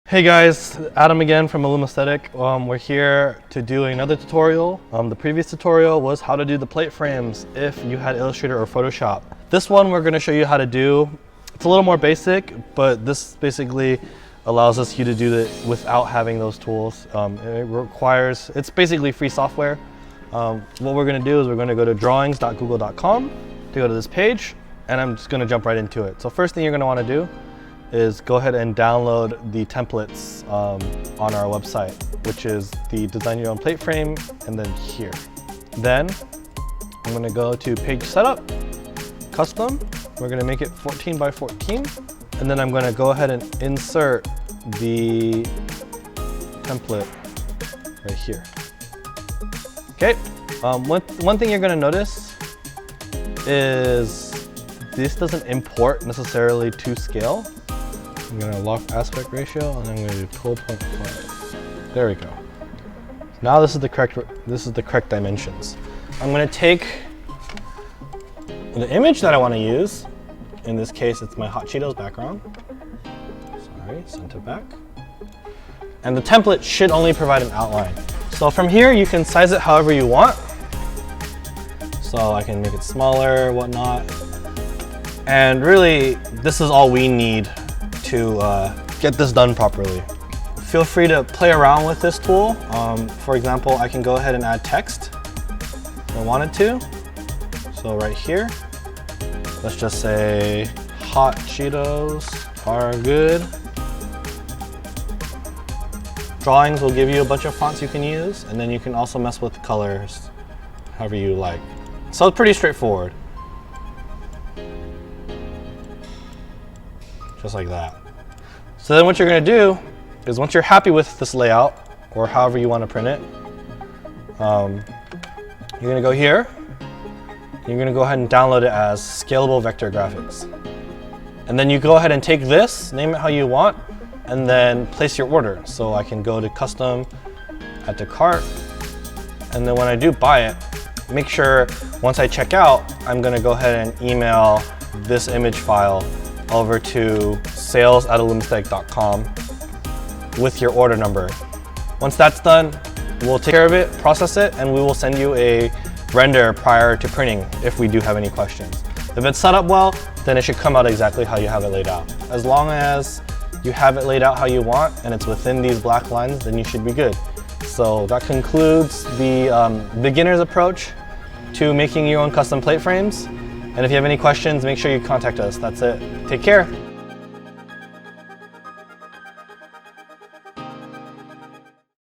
Hey guys, Adam again from Illumaesthetic. We're here to do another tutorial. The previous tutorial was how to do the plate frames if you had Illustrator or Photoshop. This one we're going to show you how to do. It's a little more basic, but this basically allows you to do it without having those tools. It's basically free software. What we're going to do is we're going to go to drawings.google.com to go to this page, and I'm just going to jump right into it. So first thing you're going to want to do is go ahead and download the templates on our website, which is the design your own plate frame, and then here. Then I'm going to go to page setup, custom. We're going to make it 14 by 14, and then I'm going to go ahead and insert the template right here. Okay. One thing you're going to notice is this doesn't import necessarily to scale. I'm going to lock aspect ratio, and I'm going to do 12.5. There we go. Now this is the correct dimensions. I'm going to take the image that I want to use. In this case, it's my Hot Cheetos background. Sorry, center back. And the template should only provide an outline. So from here, you can size it however you want. So I can make it smaller, whatnot. And really, this is all we need to get this done properly. Feel free to play around with this tool. For example, I can go ahead and add text if I wanted to. So right here, let's just say Hot Cheetos are good. Drawings will give you a bunch of fonts you can use, and then you can also mess with colors however you like. So it's pretty straightforward. Just like that. So then what you're going to do is, once you're happy with this layout, or however you want to print it, you're going to go here. You're going to go ahead and download it as scalable vector graphics. And then you go ahead and take this, name it how you want, and then place your order. So I can go to custom, add to cart, and then when I do buy it, make sure once I check out, I'm going to go ahead and email this image file over to sales@illumaesthetic.com with your order number. Once that's done, we'll take care of it, process it, and we will send you a render prior to printing if we do have any questions. If it's set up well, then it should come out exactly how you have it laid out. As long as you have it laid out how you want and it's within these black lines, then you should be good. So that concludes the beginner's approach to making your own custom plate frames. And if you have any questions, make sure you contact us. That's it. Take care.